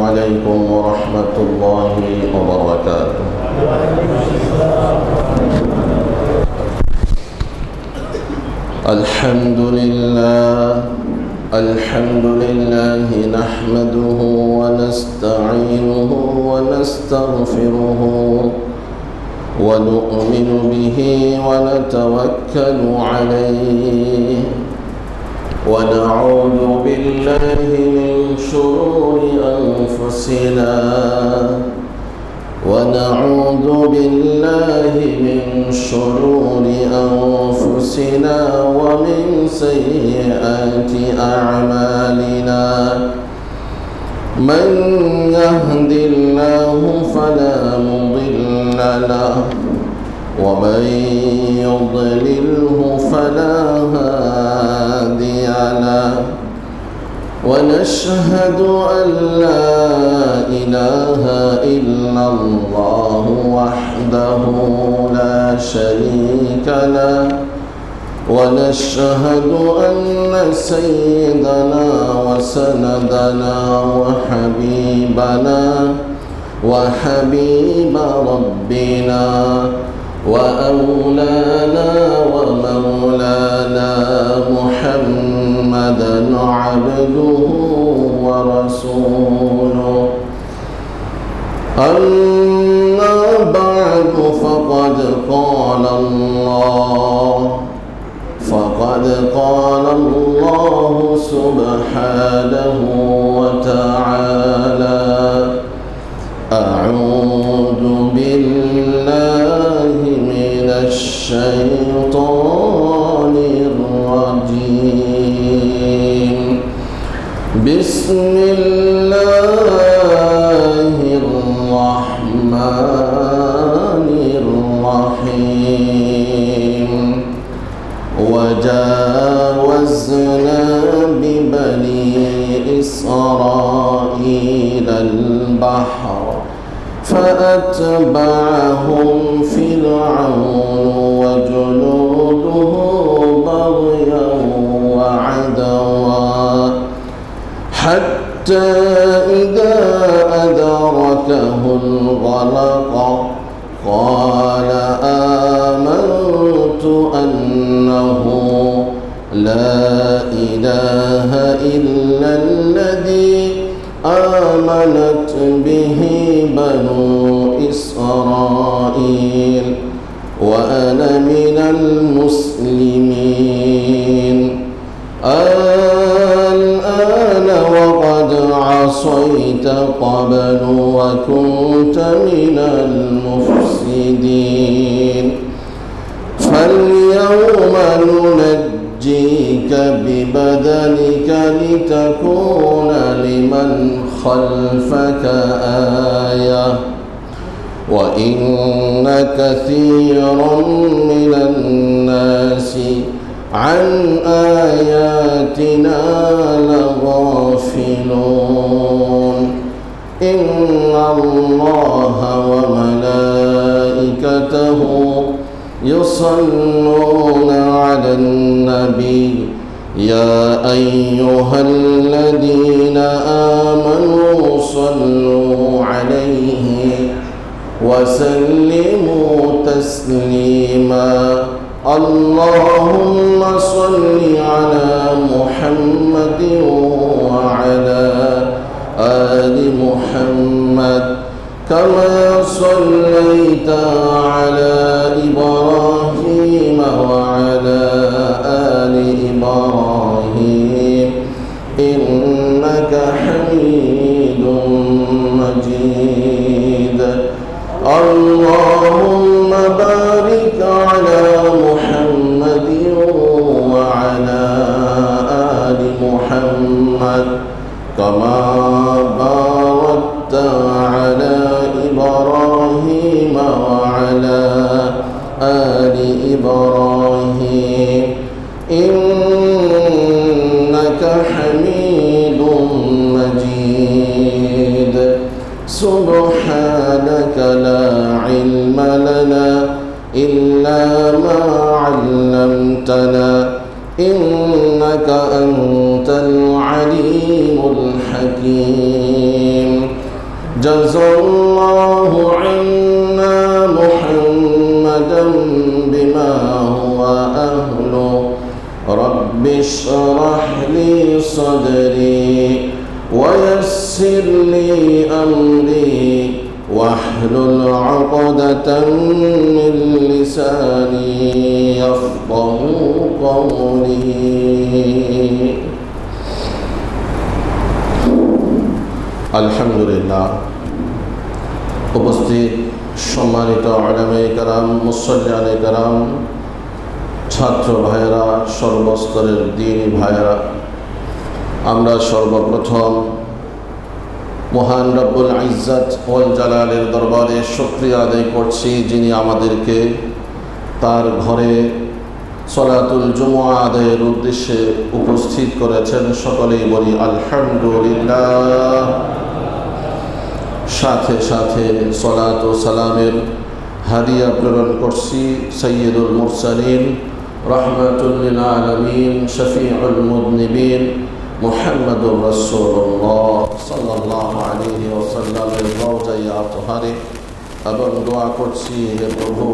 عليكم ورحمة الله وبركاته. الحمد لله نحمده ونستعينه ونستغفره ونؤمن به ونتوكل عليه ونعوذ بالله من شرور أنفسنا ومن سيئات أعمالنا. من يهد الله فلا مضل له ومن يضلله فلا هادي له. ونشهد أن لا إله إلا الله وحده لا شريك له. ونشهد أن سيدنا وسندنا وحبيب ربنا وأولانا ومولانا محمدا عبده ورسوله. أما بعد فقد قال الله سبحانه وتعالى: أعوذ بالله من الشيطان الرجيم. بسم الله الرحمن الرحيم. وجاوزنا ببني إسرائيل البحر فأتبعهم فرعون وجنوده بغيا وعدوا حتى إذا أدركه الغرق قال آمنت أنه لا إله إلا الذي آمنت به بنو إسرائيل وأنا من المسلمين. الآن وقد عصيت قبل وكنت من المفسدين. فاليوم ننجيك ببدنك لتكون لمن خلفك آية وإن كثيرا من الناس عن آياتنا لغافلون. إن الله وملائكته يصلون على النبي يا أيها الذين آمنوا صلوا عليه وسلموا تسليما. اللهم صل على محمد وعلى آل محمد كما صليت على إبراهيم وعلى آل إبراهيم إنك حميد مجيد. اللهم بارك على محمد وعلى آل محمد كما باركت على إبراهيم وعلى آل إبراهيم জাযাল্লাহু আন্না মুহাম্মাদান বিমা হুয়া আহলু রাব্বি ইশরাহ লি সাদরি ওয়া ইয়াসসির লি আমরি واحلل عقدة من لساني يفقهوا قولي আলহামদুলিল্লাহ। উপস্থিত সম্মানিত উলামায়ে কেরাম, মুসল্লিয়ানে কেরাম, ছাত্র ভাইয়েরা, সর্বস্তরের দ্বীনী ভাইয়েরা, আমরা সর্বপ্রথম মহান রব্বুল ইজ্জত ওয়াল জালালের দরবারে শুকরিয়া আদায় করছি, যিনি আমাদেরকে তার ঘরে সলাতুল জুমুআ আদায়ের উদ্দেশ্যে উপস্থিত করেছেন। সকলেই বলি আলহামদুলিল্লাহ। সাথে সাথে সলাত ও সালামের হাদিয়া প্রেরণ করছি সাইয়্যিদুল মুরসালিন, রাহমাতুল লিল আলামিন, শফিউল মুযনিবিন মুহাম্মদুর রাসূলুল্লাহ সাল্লাল্লাহু আলাইহি ওয়াসাল্লামের রওজায়ে আতহারে, এবং দোয়া করছি, হে প্রভু,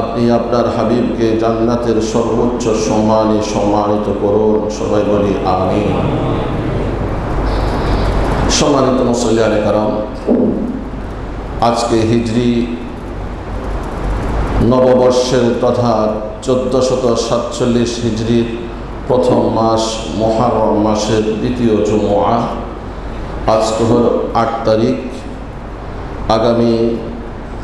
আপনি আপনার হাবিবকে জান্নাতের সর্বোচ্চ সম্মানে সম্মানিত করুন। সবাই বলি আমিন। সম্মানিত মুসল্লিয়ানে কেরাম, আজকে হিজরি নববর্ষের তথা 1447 হিজরির প্রথম মাস মুহররম মাসের দ্বিতীয় জুমুআ। আজকে হল 8 তারিখ, আগামী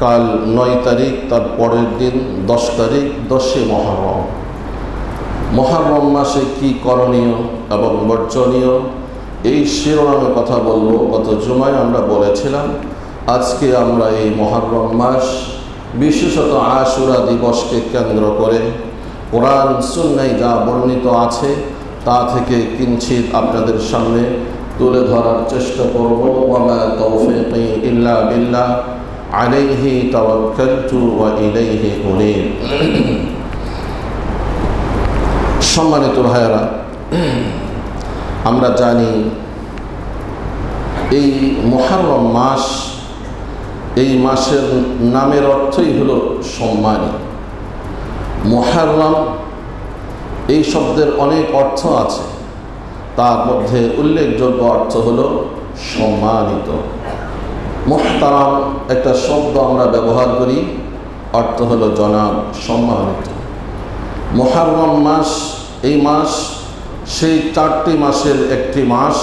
কাল 9 তারিখ, তার পরের দিন 10 তারিখ, 10শে মুহররম। মুহররম মাসে কি করণীয় এবং বর্জনীয়, এই শিরোনামে কথা বলবো। গত জুমায় আমরা বলেছিলাম আজকে আমরা এই মুহররম মাস, বিশেষত আশুরা দিবসকে কেন্দ্র করে কোরআন সুন্নায় যা বর্ণিত আছে তা থেকে কিঞ্চিত আপনাদের সামনে তুলে ধরার চেষ্টা করব। ওয়া মা তাওফীকি ইল্লা বিল্লাহ আলাইহি তাওয়াক্কালতু ওয়া ইলাইহি উনীব। সম্মানিত ভাইয়েরা, আমরা জানি এই মুহররম মাস, এই মাসের নামের অর্থই হলো সম্মানী। মুহররম এই শব্দের অনেক অর্থ আছে, তার মধ্যে উল্লেখযোগ্য অর্থ হলো সম্মানিত। মুহতারাম একটা শব্দ আমরা ব্যবহার করি, অর্থ হলো জনাব, সম্মানিত। মুহররম মাস, এই মাস সেই 4টি মাসের একটি মাস,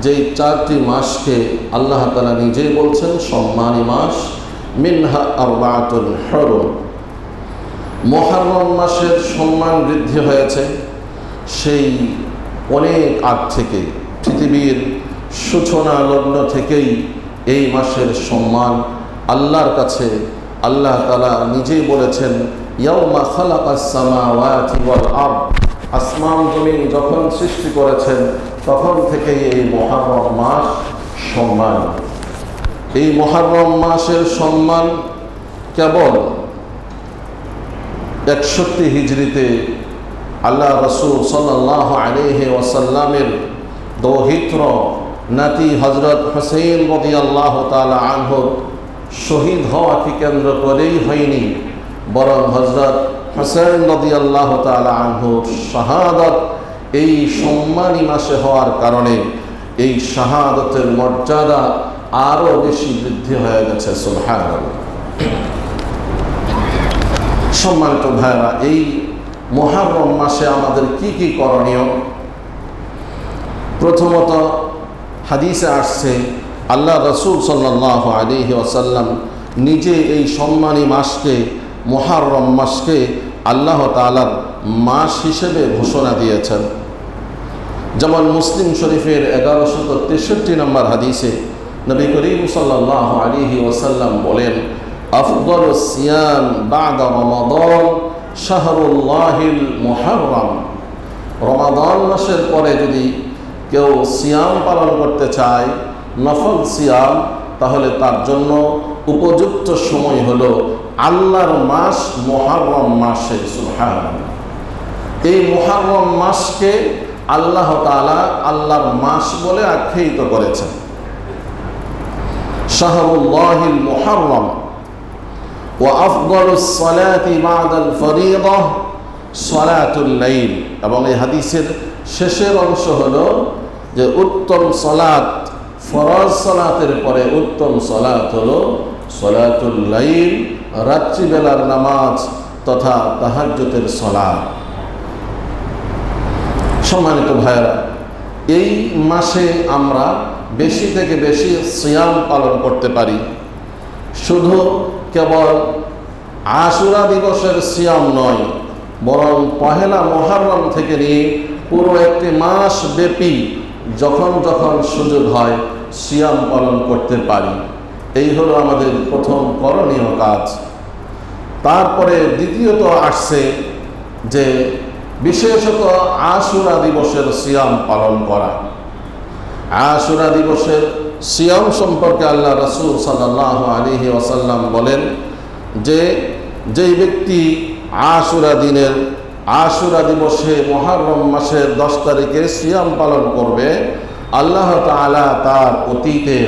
যেই 4টি মাসকে আল্লাহ তাআলা নিজেই বলছেন সম্মানী মাস। মিনহা আরবাআতুন হুরুম। মুহররম মাসের সম্মান বৃদ্ধি হয়েছে সেই অনেক আগ থেকে, পৃথিবীর সূচনা লগ্ন থেকেই এই মাসের সম্মান আল্লাহর কাছে আল্লাহ তাআলা নিজেই বলেছেন, ইয়াউমা খালাকাস সামাওয়াতি ওয়াল আরদ, আসমান জমিন যখন সৃষ্টি করেছেন তখন থেকেই এই মুহররম মাস সম্মান। এই মুহররম মাসের সম্মান কেবল 61 হিজরিতে আল্লাহ রাসূল সাল্লাল্লাহু আলাইহি ওয়াসাল্লামের দৌহিত্র নাতি হযরত হুসাইন রাদিয়াল্লাহু তাআলা আনহু শহীদ হওয়াকে কেন্দ্র করেই হয়নি, বরং হযরত হুসাইন রাদিয়াল্লাহু তাআলা আনহুর শাহাদাত এই সম্মানী মাসে হওয়ার কারণে এই শাহাদাতের মর্যাদা আরও বেশি বৃদ্ধি হয়ে গেছে। সুবহানাল্লাহ। সম্মানিত ভাইরা, এই মুহররম মাসে আমাদের কি কি করণীয়? প্রথমত হাদিসে আসছে আল্লাহ রাসূল সাল্লাল্লাহু আলাইহি ওয়াসাল্লাম নিজে এই সম্মানী মাসকে, মুহররম মাসকে আল্লাহ তাআলার মাস হিসেবে ঘোষণা দিয়েছেন। যেমন মুসলিম শরীফের 1163 নম্বর হাদিসে নবী করিম সাল্লাল্লাহু আলাইহি ওয়াসাল্লাম বলেন, আফদালুস সিয়াম বা'দা রমাদান শাহরুল্লাহিল মুহররম। রমাদান মাসের পরে যদি কেউ সিয়াম পালন করতে চায়, নফল সিয়াম, তাহলে তার জন্য উপযুক্ত সময় হলো আল্লাহর মাস মুহররম মাসে। সুবহানাল্লাহ। এই মুহররম মাসকে আল্লাহ তাআলা আল্লাহর মাস বলে আখ্যায়িত করেছেন। শাহরুল্লাহিল মুহাররম ওয়া আফদালুস সালাতি বা'দাল ফরিয়্যা সালাতুল লাইল। এবং এই হাদিসের শেষের অংশ হলো যে উত্তম সালাত, ফরজ সালাতের পরে উত্তম সালাত হলো সালাতুল লাইল, রাত্রিবেলার নামাজ তথা তাহাজ্জুদের সালাত। সম্মানিত ভাইরা, এই মাসে আমরা বেশি থেকে বেশি সিয়াম পালন করতে পারি। শুধু কেবল আশুরা দিবসের সিয়াম নয়, বরং পহেলা মুহররম থেকে নিয়ে পুরো একটি মাস ব্যাপী যখন যখন সুযোগ হয় সিয়াম পালন করতে পারি। এই হলো আমাদের প্রথম করণীয় কাজ। তারপরে দ্বিতীয়ত আসছে যে বিশেষত আশুরা দিবসের সিয়াম পালন করা। আশুরা দিবসের সিয়াম সম্পর্কে আল্লাহ রাসূল সাল্লাল্লাহু আলাইহি ওয়াসাল্লাম বলেন যে যেই ব্যক্তি আশুরা দিবসে মুহররম মাসের 10 তারিখে সিয়াম পালন করবে, আল্লাহ তাআলা তার অতীতের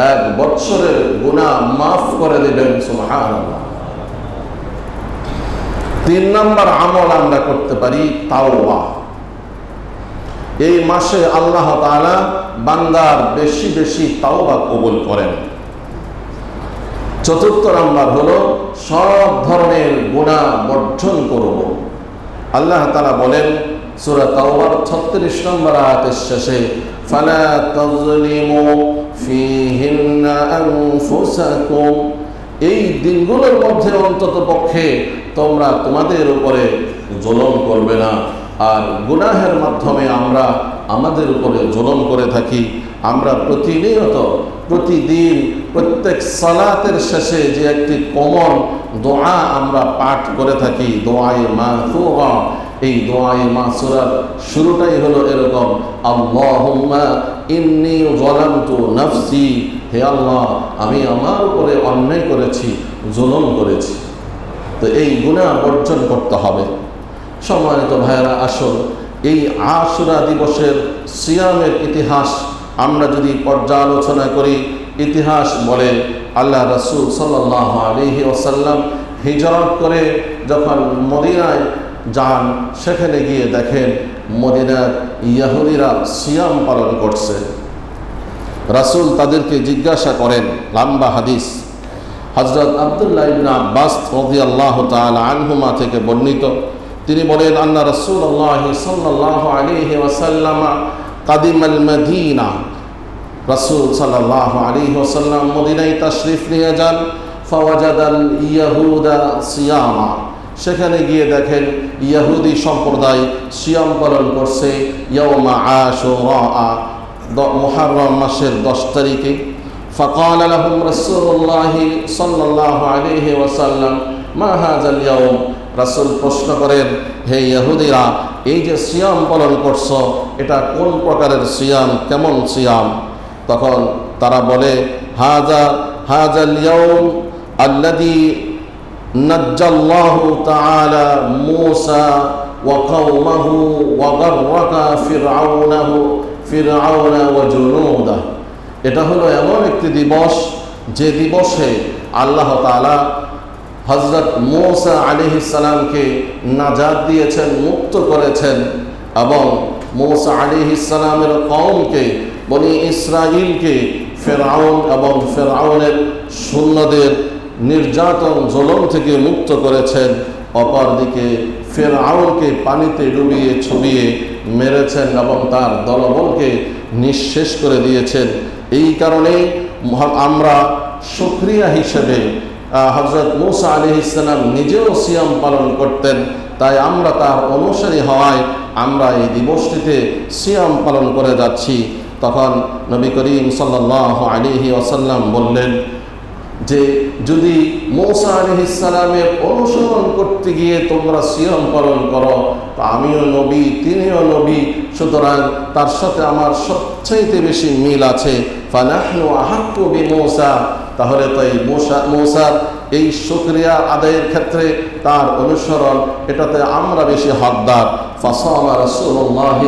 1 বৎসরের গুনাহ মাফ করে দেবেন। সুবহানাল্লাহ। 3 নম্বর আমল আমরা করতে পারি তাওবা। এই মাসে আল্লাহ তাআলা বান্দার বেশি বেশি তাওবা কবুল করেন। 4 নম্বর হলো সব ধরনের গুনাহ বর্জন করব। আল্লাহ তাআলা বলেন সূরা তাওবার 36 নম্বর আয়াতের শেষে, ফালা তাযলিমু ফীহিন্না আনফুসাকুম, এই দিনগুলোর মধ্যে অন্ততপক্ষে তোমরা তোমাদের উপরে জুলুম করবে না। আর গুনাহের মাধ্যমে আমরা আমাদের উপরে জুলুম করে থাকি। আমরা প্রতিদিন প্রত্যেক সালাতের শেষে যে একটি কমন দোয়া আমরা পাঠ করে থাকি, দোয়ায়ে মাসুরা, এই দোয়ায়ে মাসুরার শুরুটাই হলো এরকম, আল্লাহুম্মা ইন্নী যালামতু নাফসি, হে আল্লাহ আমি আমার উপরে অন্যায় করেছি, জুলুম করেছি। তো এই গুনাহ বর্জন করতে হবে। সম্মানিত ভাইয়েরা, আসল এই আশুরা দিবসের সিয়ামের ইতিহাস আমরা যদি পর্যালোচনা করি, ইতিহাস বলে আল্লাহ রাসূল সাল্লাল্লাহু আলাইহি ওয়াসাল্লাম হিজরত করে যখন মদিনায় যান, সেখানে গিয়ে দেখেন মদিনার ইহুদিরা সিয়াম পালন করছে। রাসূল তাদেরকে জিজ্ঞাসা করেন, লম্বা হাদিস, হযরত আব্দুল্লাহ ইবনে আব্বাস রাদিয়াল্লাহু তাআলা আনহুমা থেকে বর্ণিত, তিনি বলেন আন্না রাসূলুল্লাহ সাল্লাল্লাহু আলাইহি ওয়াসাল্লাম কাদিমাল মদিনা, রাসূল সাল্লাল্লাহু আলাইহি ওয়াসাল্লাম মদিনায় তাশরিফ নিয়ে যান। ফাওয়াজাদাল ইয়াহুদা সিয়ামা, সেখানে গিয়ে দেখেন ইহুদি সম্প্রদায় সিয়াম পালন করছে ইয়াউমা আশুরা, মুহররম মাসের 10 তারিখে। ফাকাল লাহুম রাসূলুল্লাহ সাল্লাল্লাহু আলাইহি ওয়াসাল্লাম মা হাযাল ইয়াউম, রাসূল প্রশ্ন করেন, হে ইহুদিরা, এই যে সিয়াম পালন করছো এটা কোন প্রকারের সিয়াম, কেমন সিয়াম? তখন তারা বলে, হাযাল ইয়াউম আল্লাযী নাজ্জাল্লাহু তাআলা মূসা ওয়া কওমাহু ওয়া গাররাকা ফিরআউনা ওয়া জুনুদাহ, এটা হলো এমন একটি দিবস যে দিবসে আল্লাহ তাআলা হযরত মূসা আলাইহিস সালামকে নাজাত দিয়েছেন, মুক্ত করেছেন, এবং মূসা আলাইহিস সালামের কওমকে, বনি ইসরাইলকে ফিরআউন এবং ফিরআউনের সৈন্যদের নির্যাতন জুলুম থেকে মুক্ত করেছেন। অপরদিকে ফিরআউনকে পানিতে ডুবিয়ে ছুবিয়ে মেরেছেন এবং তার দলবলকে নিঃশেষ করে দিয়েছেন। এই কারণে আমরা শুকরিয়া হিসেবে হযরত মূসা আলাইহিস সালাম নিজেও সিয়াম পালন করতেন, তাই আমরা তার অনুসারী হওয়ায় আমরা এই দিবসটিতে সিয়াম পালন করে যাচ্ছি। তখন নবী করিম সাল্লাল্লাহু আলাইহি ওয়াসাল্লাম বললেন যে যদি মূসা আলাইহিস সালামের অনুসরণ করতে গিয়ে তোমরা সিয়াম পালন করো, তা আমিও নবী, তিনিও নবী, সুতরাং তার সাথে আমার সবচাইতে বেশি মিল আছে। ফানাহনু আহাক্কু বিমূসা, তাহলে তো এই মূসার এই শুকরিয়া আদায়ের ক্ষেত্রে তার অনুসরণ, এটাতে আমরা বেশি হকদার। ফাসামা রাসূলুল্লাহ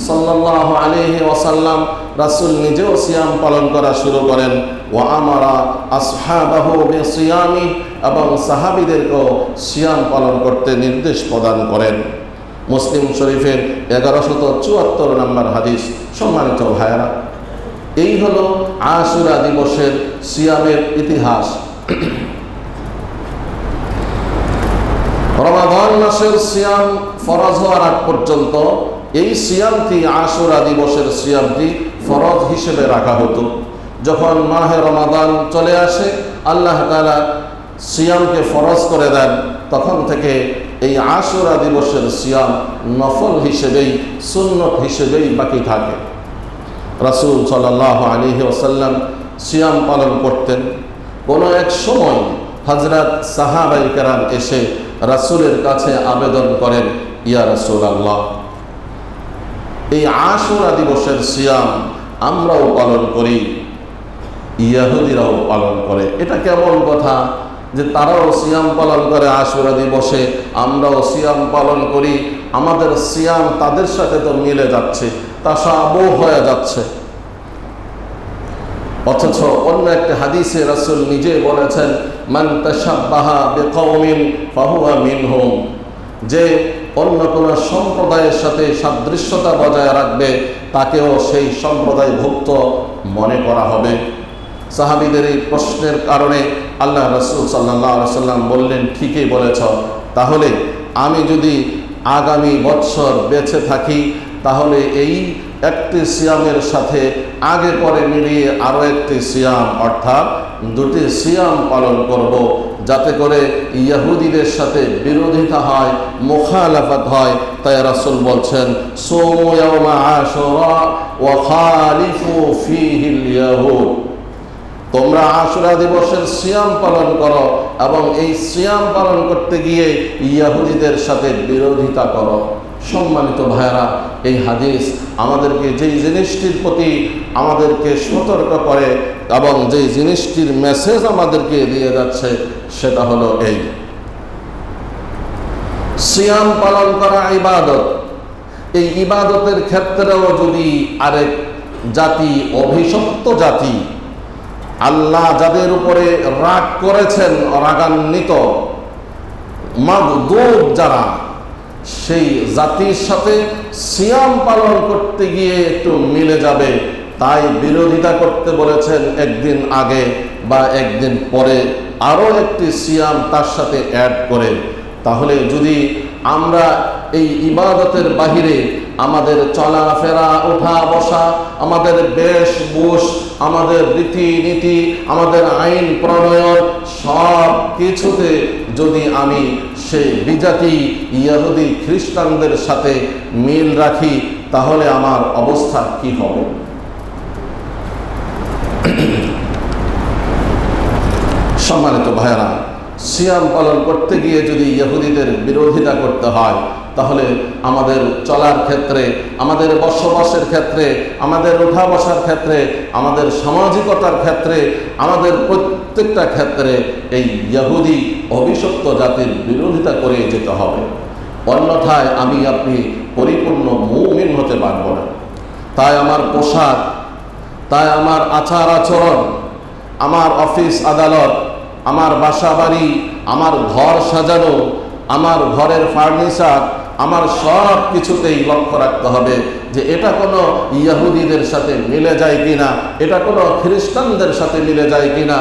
সাল্লাল্লাহু আলাইহি ওয়াসাল্লাম রাসূল নিজেও সিয়াম পালন করা শুরু করেন। ওয়া আমারা আসহাবাহু বিসিয়ামি, এবং সাহাবীদেরকেও সিয়াম পালন করতে নির্দেশ প্রদান করেন। মুসলিম শরীফের 1174 নম্বর হাদিস। সম্মানিত ভাইয়েরা, এই হলো আশুরা দিবসের সিয়ামের ইতিহাস। রমাদান মাসের সিয়াম ফরজ হওয়ার আগ পর্যন্ত এই সিয়ামটি, আশুরা দিবসের সিয়ামটি ফরজ হিসেবে রাখা হতো। যখন মাহে রমাদান চলে আসে, আল্লাহ তাআলা সিয়ামকে ফরজ করে দেন, তখন থেকে এই আশুরা দিবসের সিয়াম নফল হিসেবেই, সুন্নত হিসেবেই বাকি থাকে। রাসূল সাল্লাল্লাহু আলাইহি ওয়াসাল্লাম সিয়াম পালন করতেন। কোনো এক সময় হযরত সাহাবায়ে কেরাম এসে রাসূলের কাছে আবেদন করেন, ইয়া রাসূলুল্লাহ, এই আশুরা দিবসের সিয়াম আমরাও পালন করি, ইহুদিরাও পালন করে। এটা কেমন কথা যে তারাও সিয়াম পালন করে আশুরা দিবসে, আমরাও সিয়াম পালন করি? আমাদের সিয়াম তাদের সাথে তো মিলে যাচ্ছে, তাশাবুহ হয়ে যাচ্ছে। অথচ অন্য একটা হাদিসে রাসূল নিজে বলেছেন, মান তাশাব্বাহা বিকওমিন ফাহুয়া মিনহুম, যে অন্য কোন সম্প্রদায়ের সাথে সাদৃশ্যতা বজায় রাখবে তাকেও সেই সম্প্রদায়ভুক্ত মনে করা হবে। সাহাবীদের এই প্রশ্নের কারণে আল্লাহ রাসূল সাল্লাল্লাহু আলাইহি ওয়াসাল্লাম বললেন, ঠিকই বলেছ, তাহলে আমি যদি আগামী বছর বেঁচে থাকি তাহলে এই একটি সিয়ামের সাথে আগে পরে মিলিয়ে আরও একটি সিয়াম, অর্থাৎ দুটি সিয়াম পালন করব, যাতে করে ইহুদিদের সাথে বিরোধিতা হয়, মুখালাফাত হয়। তাই রাসূল বলছেন, সুমু ইয়াওমা আশুরা ওয়া খালিফু ফীহিল ইয়াহুদ, তোমরা আশুরা দিবসের সিয়াম পালন করো এবং এই সিয়াম পালন করতে গিয়ে ইহুদিদের সাথে বিরোধিতা করো। সম্মানিত ভাইয়েরা, এই হাদিস আমাদেরকে যেই জিনিসটির প্রতি আমাদেরকে সতর্ক করে এবং যেই জিনিসটির মেসেজ আমাদেরকে দিয়ে যাচ্ছে, সেটা হলো এই সিয়াম পালন করা ইবাদত। এই ইবাদতের ক্ষেত্রেও যদি আরেক জাতি, অভিশপ্ত জাতি, আল্লাহ যাদের উপরে রাগ করেছেন, রাগান্বিত, মাগদুব যারা, সেই জাতির সাথে সিয়াম পালন করতে গিয়ে একটু মিলে যাবে, তাই বিরোধিতা করতে বলেছেন একদিন আগে বা একদিন পরে আরও একটি সিয়াম তার সাথে অ্যাড করে। তাহলে যদি আমরা এই ইবাদতের বাহিরে আমাদের চলাফেরা, ওঠা বসা, আমাদের বেশভূষ, আমাদের রীতিনীতি, আমাদের আইন প্রণয়ন, সব কিছুতে যদি আমি সেই বিজাতি ইহুদি খ্রিস্টানদের সাথে মিল রাখি, তাহলে আমার অবস্থা কি হবে? সম্মানিত ভাইয়েরা, সিয়াম পালন করতে গিয়ে যদি ইহুদিদের বিরোধিতা করতে হয়, তাহলে আমাদের চলার ক্ষেত্রে, আমাদের বসবাসের ক্ষেত্রে, আমাদের ওঠা বসার ক্ষেত্রে, আমাদের সামাজিকতার ক্ষেত্রে, আমাদের প্রত্যেকটা ক্ষেত্রে এই ইহুদি অভিশপ্ত জাতির বিরোধিতা করে যেতে হবে। অন্যথায় আমি আপনি পরিপূর্ণ মুমিন হতে পারব না। তাই আমার পোশাক, তাই আমার আচার আচরণ, আমার অফিস আদালত, আমার বাসা বাড়ি, আমার ঘর সাজানো, আমার ঘরের ফার্নিচার, আমার সব কিছুতেই লক্ষ্য রাখতে হবে যে এটা কোনো ইহুদিদের সাথে মিলে যায় কিনা, এটা কোনো খ্রিস্টানদের সাথে মিলে যায় কিনা,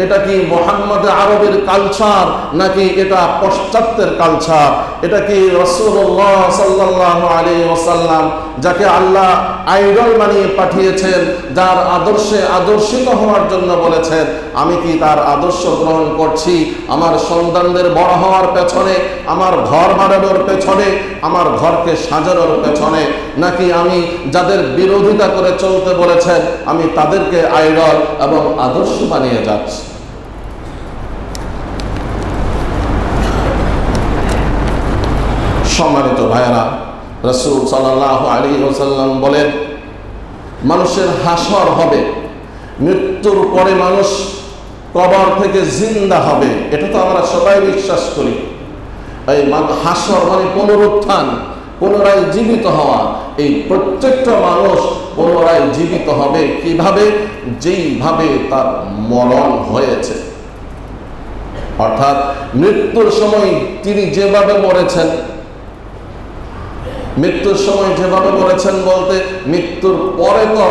এটা কি মুহাম্মদ আরবের কালচার নাকি এটা পশ্চাত্যের কালচার, এটা কি রাসূলুল্লাহ সাল্লাল্লাহু আলাইহি ওয়াসাল্লাম যাকে আল্লাহ আইডল বানিয়ে পাঠিয়েছেন, যার আদর্শে আদর্শিত হওয়ার জন্য বলেছেন, আমি কি তার আদর্শ গ্রহণ করছি আমার সন্তানদের বড় হওয়ার পেছনে, আমার ঘর বানানোর পেছনে, আমার ঘরকে সাজানোর পেছনে, নাকি আমি যাদের বিরোধিতা করে চলতে বলেছেন আমি তাদেরকে আইডল এবং আদর্শ বানিয়ে যাচ্ছি? সম্মানিত ভাইয়েরা, রাসূল সাল্লাল্লাহু আলাইহি ওয়াসাল্লাম বলেন, মানুষের হাসর হবে, মৃত্যুর পরে মানুষ কবর থেকে জিন্দা হবে। এটা তো আমরা সবাই বিশ্বাস করি। এই হাসর মানে পুনরুত্থান, পুনরায় জীবিত হওয়া। এই প্রত্যেকটা মানুষ পুনরায় জীবিত হবে কিভাবে? যেইভাবে তার মরণ হয়েছে, অর্থাৎ মৃত্যুর সময় তিনি যেভাবে মরেছেন, মৃত্যুর সময় যেভাবে মরেছেন বলতে মৃত্যুর পরে তো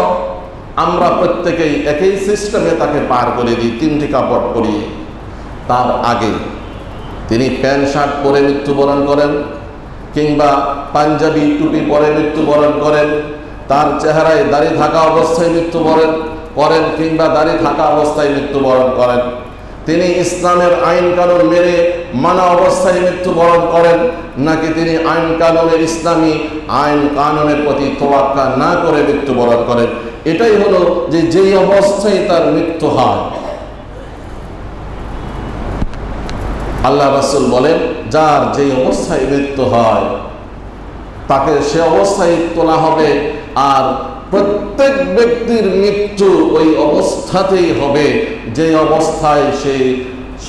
আমরা প্রত্যেকেই একই সিস্টেমে তাকে পার করে দিই, 3টি কাপড় পরিয়ে। তার আগে তিনি প্যান্ট শার্ট পরে মৃত্যুবরণ করেন, কিংবা পাঞ্জাবি টুপি পরে মৃত্যুবরণ করেন, তার চেহারায় দাড়ি থাকা অবস্থায় মৃত্যুবরণ করেন, কিংবা দাড়ি থাকা অবস্থায় মৃত্যুবরণ করেন। তিনি ইসলামের আইন কানুন মেনে মানা অবস্থায় মৃত্যুবরণ করেন, নাকি তিনি আইন কানুনের ইসলামী আইন কানুনের প্রতি তোয়াক্কা না করে মৃত্যুবরণ করেন। এটাই হলো যে যেই অবস্থায় তার মৃত্যু হয়, আল্লাহ রাসূল বলেন যার যেই অবস্থায় মৃত্যু হয় তাকে সে অবস্থায় তোলা হবে। আর প্রত্যেক ব্যক্তির মৃত্যু ওই অবস্থাতেই হবে যে অবস্থায় সে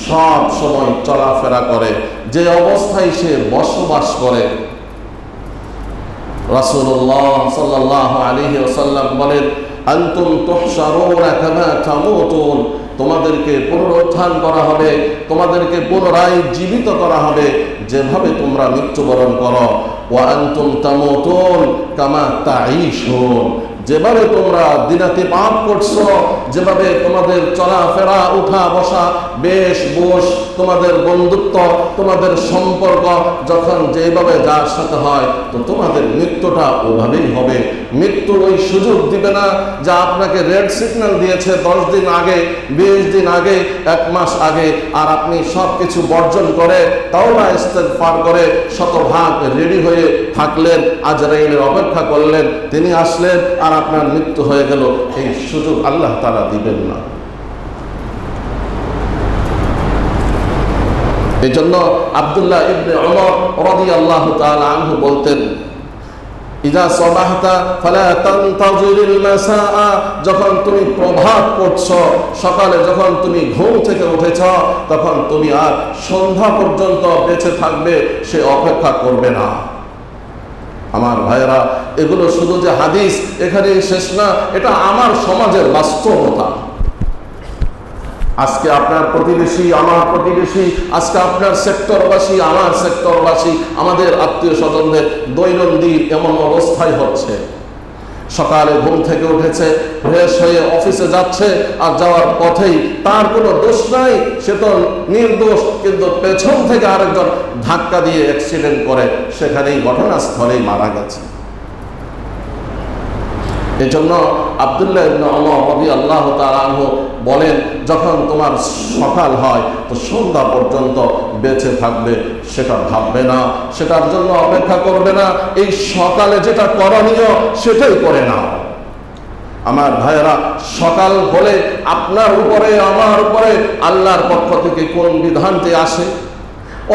সব সময় চলাফেরা করে, যে অবস্থায় সে বসবাস করে। রাসূলুল্লাহ সাল্লাল্লাহু আলাইহি ওয়াসাল্লাম বলেন, আনতুম তুহশারুনা কামা তামুতুন, তোমাদেরকে পুনরুত্থান করা হবে, তোমাদেরকে পুনরায় জীবিত করা হবে যেভাবে তোমরা মৃত্যুবরণ করো। ওয়া আনতুম তামুতুন কামা তাঈশুন, যেভাবে তোমরা দিনাতিপাত করছো, যেভাবে তোমাদের চলাফেরা, উঠা বসা, বেশ বোস, তোমাদের বন্ধুত্ব, তোমাদের সম্পর্ক যখন যেভাবে যার সাথে হয়, তো তোমাদের মৃত্যুটা ওভাবেই হবে। মৃত্যু ওই সুযোগ দিবে না যা আপনাকে রেড সিগন্যাল দিয়েছে 10 দিন আগে, 20 দিন আগে, 1 মাস আগে, আর আপনি সব কিছু বর্জন করে তাওবা ইস্তেগফার করে শতভাগ রেডি হয়ে থাকলেন, আজরাইলের অপেক্ষা করলেন, তিনি আসলেন আর আপনার মৃত্যু হয়ে গেল। এই সুযোগ আল্লাহ তাআলা দিবেন না। এই জন্য আব্দুল্লাহ ইবনে উমর রাদিয়াল্লাহু তাআলা আনহু বলতেন, ইযা সাবাহতা ফালা তানতাজিরিল মাসাআ, যখন তুমি প্রভাত পড়ছো, সকালে যখন তুমি ঘুম থেকে উঠেছ, তখন তুমি আর সন্ধ্যা পর্যন্ত বেঁচে থাকবে সে অপেক্ষা করবে না। আমার ভাইয়েরা, এগুলো শুধু যে হাদিস এখানেই শেষ না, এটা আমার সমাজের বাস্তবতা। আজকে আপনার প্রতিবেশী আমার প্রতিবেশী, আজকে আপনার সেক্টরবাসী আমার সেক্টরবাসী, আমাদের আত্মীয় স্বজনদের দৈনন্দিন এমন অবস্থায় হচ্ছে। সকালে ঘুম থেকে উঠেছে, ফ্রেশ হয়ে অফিসে যাচ্ছে, আর যাওয়ার পথেই তার কোনো দোষ নাই, সে তো নির্দোষ, কিন্তু পেছন থেকে আরেকজন ধাক্কা দিয়ে অ্যাক্সিডেন্ট করে সেখানেই ঘটনাস্থলেই মারা গেছে। এই জন্য আব্দুল্লাহ ইবনে উমর রাদিয়াল্লাহু তাআলা আনহু বলেন, যখন তোমার সকাল হয় তো সন্ধ্যা পর্যন্ত বেঁচে থাকবে সেটা ভাববে না, সেটার জন্য অপেক্ষা করবে না, এই সকালে যেটা করণীয় সেটাই করে নাও। আমার ভাইয়েরা, সকাল হলে আপনার উপরে আমার উপরে আল্লাহর পক্ষ থেকে কোন বিধানটি আসে?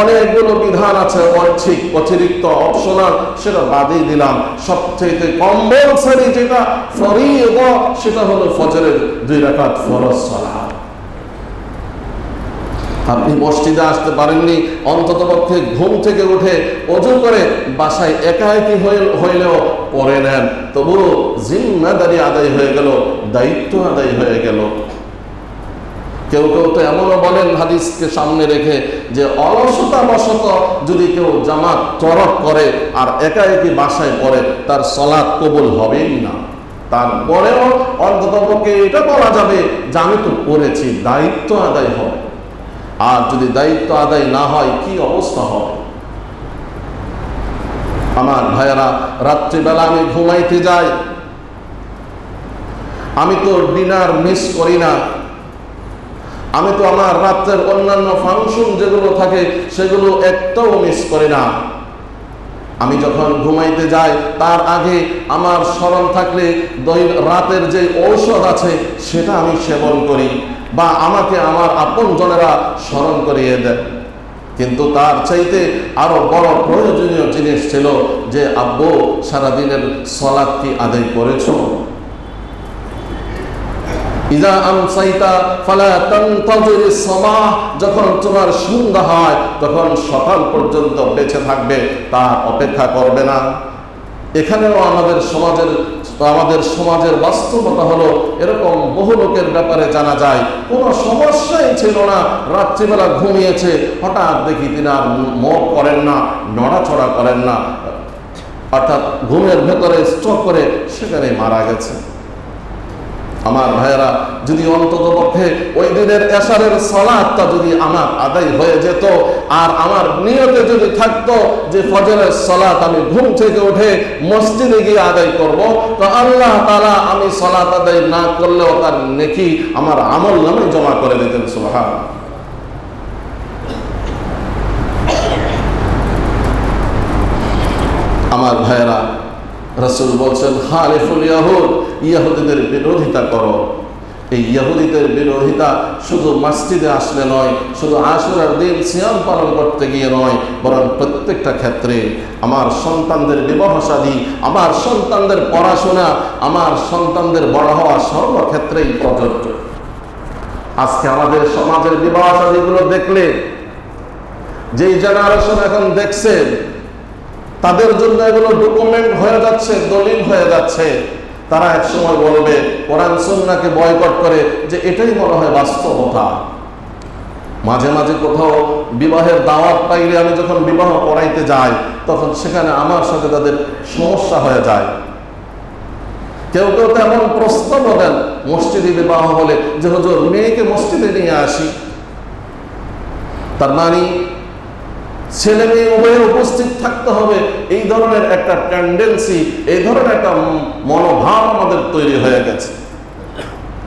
অনেকগুলো বিধান আছে, ঐচ্ছিক, অতিরিক্ত, অপশনাল, সেটা বাদই দিলাম। সবচেয়ে কম্পালসারি যেটা ফরীদ, সেটা হলো ফজরের 2 রাকাত ফরজ সালাত। আপনি মসজিদে আসতে পারেননি, অন্ততপক্ষে ঘুম থেকে উঠে ওযু করে বাসায় একাকী হইলেও পড়ে নেন, তবুও জিম্মাদারি আদায় হয়ে গেল, দায়িত্ব আদায় হয়ে গেল। কেউ কেউ তো এমনও বলেন হাদিসকে সামনে রেখে যে অলসতা বশত যদি কেউ জামাত তরক করে আর একাকী বাসায় পড়ে তার সালাত কবুল হবেই না। তারপরেও অন্ততপক্ষে এটা বলা যাবে যে আমি তো পড়েছি, দায়িত্ব আদায় হবে। আর যদি দায়িত্ব আদায় না হয় কি অবস্থা হবে? আমার ভাইয়েরা, রাত্রিবেলা আমি ঘুমাইতে যাই, আমি তো ডিনার মিস করি না, আমি তো আমার রাত্রের অন্যান্য ফাংশন যেগুলো থাকে সেগুলো একটাও মিস করি না। আমি যখন ঘুমাইতে যাই তার আগে আমার স্মরণ থাকলে রাতের যে ঔষধ আছে সেটা আমি সেবন করি, বা আমাকে আমার আপনজনেরা স্মরণ করিয়ে দেন। কিন্তু তার চাইতে আরো বড় প্রয়োজনীয় জিনিস ছিল যে, আব্বু সারাদিনের সালাত কি আদায় করেছো? ইজা আমসাইতা ফালা তানতাজিরিস সাবাহ, যখন তোমার সন্ধ্যা হয় তখন সকাল পর্যন্ত বেঁচে থাকবে, তার অপেক্ষা করবে না। এখানেও আমাদের সমাজের বাস্তবতা হলো এরকম, বহু লোকের ব্যাপারে জানা যায় কোনো সমস্যাই ছিল না, রাত্রিবেলা ঘুমিয়েছে, হঠাৎ দেখি তিনি আর মুখ করেন না, নড়াচড়া করেন না, অর্থাৎ ঘুমের ভেতরে স্ট্রোক করে সেখানে মারা গেছে। আমার ভাইয়েরা, যদি অন্তত পক্ষে ওই দিনের এশারের সালাতটা যদি আমার আদায় হয়ে যেত, আর আমার নিয়তে যদি থাকতো যে ফজরের সালাত আমি ঘুম থেকে উঠে মসজিদে গিয়ে আদায় করব, তো আল্লাহ তাআলা আমি সালাত আদায় না করলেও তার নেকি আমার আমল নামে জমা করে দিতেন। সুবহানাল্লাহ। আমার ভাইয়েরা, রাসূল বলছেন খালিফুল ইয়াহুদ, ইহুদিদের বিরোধিতা করো। এই ইহুদিদের বিরোধিতা শুধু মসজিদে আসলে নয়, শুধু আশুরার দিন সিয়াম পালন করতে গিয়ে নয়, বরং প্রত্যেকটা ক্ষেত্রে। আমার সন্তানদের বিবাহ শাদী, আমার সন্তানদের পড়াশোনা, আমার সন্তানদের বড় হওয়া সর্বক্ষেত্রেই প্রযোজ্য। আজকে আমাদের সমাজের বিবাহ শাদীগুলো দেখলে, যেই জেনারেশন এখন দেখছেন, তাদের জন্য এগুলো ডকুমেন্ট হয়ে যাচ্ছে, দলিল হয়ে যাচ্ছে। তারা এক সময় বলবে কোরআন সুন্নাহকে বয়কট করে যে এটাই মনে হয় বাস্তবতা। মাঝে মাঝে কোথাও বিবাহের দাওয়াত পাইলে আমি যখন বিবাহ পড়াইতে যাই, তখন সেখানে আমার সাথে তাদের সমস্যা হয়ে যায়। কেউ কেউ তেমন প্রস্তাব দেন মসজিদে বিবাহ হলে যে হুজুর মেয়েকে মসজিদে নিয়ে আসি, তার মানে ছেলে মেয়ে উভয়ের উপস্থিত থাকতে হবে। এই ধরনের একটা টেন্ডেন্সি, এই ধরনের একটা মনোভাব আমাদের তৈরি হয়ে গেছে।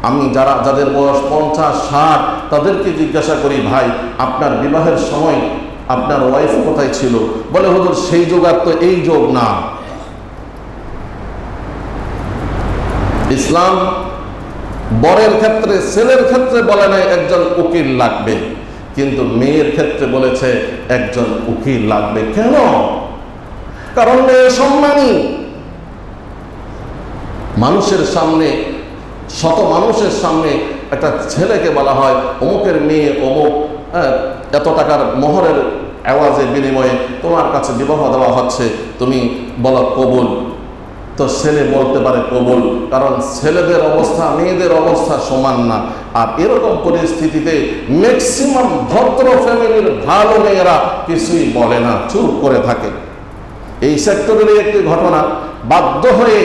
আমি যাদের বয়স 50-60 তাদেরকে জিজ্ঞাসা করি, ভাই আপনার বিবাহের সময় আপনার ওয়াইফ কোথায় ছিল? বলে হুজুর সেই যুগ আর তো এই যুগ না। ইসলাম বরের ক্ষেত্রে, ছেলের ক্ষেত্রে বলে নাই একজন উকিল লাগবে, কিন্তু মেয়ের ক্ষেত্রে বলেছে একজন উকিল লাগবে। কেন? কারণ মেয়ে সম্মানী। মানুষের সামনে, শত মানুষের সামনে একটা ছেলেকে বলা হয় অমুকের মেয়ে অমুক, এত টাকার মোহরের আওয়াজের বিনিময়ে তোমার কাছে বিবাহ দেওয়া হচ্ছে, তুমি বলো কবুল। তো ছেলে বলতে পারে কবুল, কারণ ছেলেদের অবস্থা মেয়েদের অবস্থা সমান না। আর এরকম পরিস্থিতিতে ম্যাক্সিমাম ভদ্র ফ্যামিলির ভালো মেয়েরা কিছুই বলে না, চুপ করে থাকে। এই সেক্টরেরই একটি ঘটনা, বাধ্য হয়ে,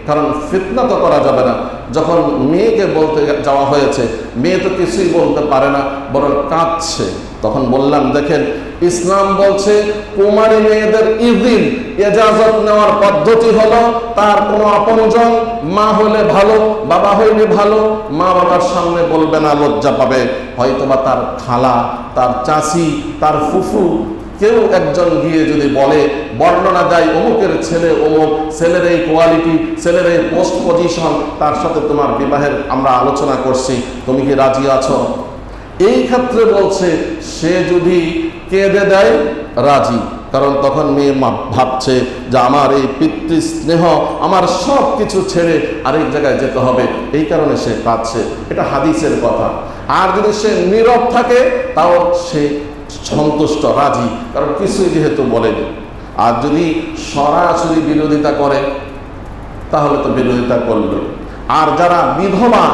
কারণ ফিতনা তো করা যাবে না, যখন মেয়েকে বলতে যাওয়া হয়েছে, মেয়ে তো কিছুই বলতে পারে না, বরং কাঁদছে। তখন বললাম দেখেন, ইসলাম বলছে কুমারী মেয়েদের ইদিন, ইজাজত নেওয়ার পদ্ধতি হলো তার কোনো আপনজন, মা হলে ভালো, বাবা হইলে ভালো, মা বাবার সামনে বলবে না, লজ্জা পাবে। হয়তোবা তার খালা, তার চাচি, তার ফুফু, কেউ একজন গিয়ে যদি বলে, বর্ণনা দেয় অমুকের ছেলে অমুক, ছেলের এই কোয়ালিটি, ছেলের এই পোস্ট পজিশন, তার সাথে তোমার বিবাহের আমরা আলোচনা করছি, তুমি কি রাজি আছো? এই ক্ষেত্রে বলছে সে যদি কেঁদে দেয় রাজি, কারণ তখন মেয়ে ভাবছে যে আমার এই পিতৃস্নেহ, আমার সব কিছু ছেড়ে আরেক জায়গায় যেতে হবে, এই কারণে সে কাঁদছে। এটা হাদিসের কথা। আর যদি সে নীরব থাকে তাও সে সন্তুষ্ট, রাজি, কারণ কিছুই যেহেতু বলেনি। আর যদি সরাসরি বিরোধিতা করে তাহলে তো বিরোধিতা করল। আর যারা বিধবা,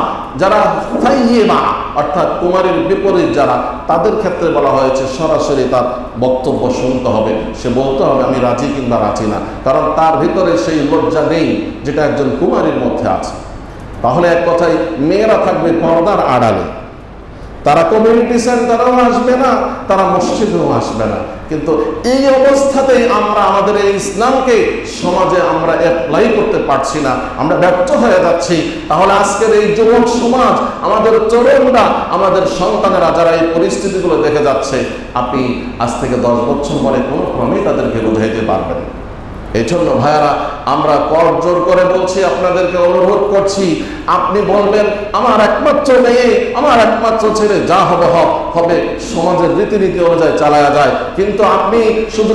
যারা ফাইয়েমা অর্থাৎ কুমারীর বিপরীত যারা, তাদের ক্ষেত্রে বলা হয়েছে সরাসরি তার বক্তব্য শুনতে হবে, সে বলতে হবে আমি রাজি কিংবা রাজি না, কারণ তার ভিতরে সেই লজ্জা নেই যেটা একজন কুমারীর মধ্যে আছে। তাহলে এক কথায় মেয়েরা থাকবে পর্দার আড়ালে, তারা কমিউনিটি সেন্টারেও আসবে না, তারা মসজিদেও আসবে না। কিন্তু এই অবস্থাতেই আমরা আমাদের এই ইসলামকে সমাজে আমরা অ্যাপ্লাই করতে পারছি না, আমরা ব্যর্থ হয়ে যাচ্ছি। তাহলে আজকের এই যুবক সমাজ, আমাদের তরুণরা, আমাদের সন্তানেরা যারা এই পরিস্থিতিগুলো দেখে যাচ্ছে, আপনি আজ থেকে 10 বছর পরে কোনো ক্রমেই তাদেরকে বোঝাইতে পারবেন। এই জন্য ভাইয়ারা, আমরা করজোর করে বলছি, আপনাদেরকে অনুরোধ করছি, আপনি বলবেন আমার একমাত্র মেয়ে, আমার একমাত্র ছেলে, যা হবে হবে, সমাজের রীতিনীতি অনুযায়ী চালায়া যায়। কিন্তু আপনি শুধু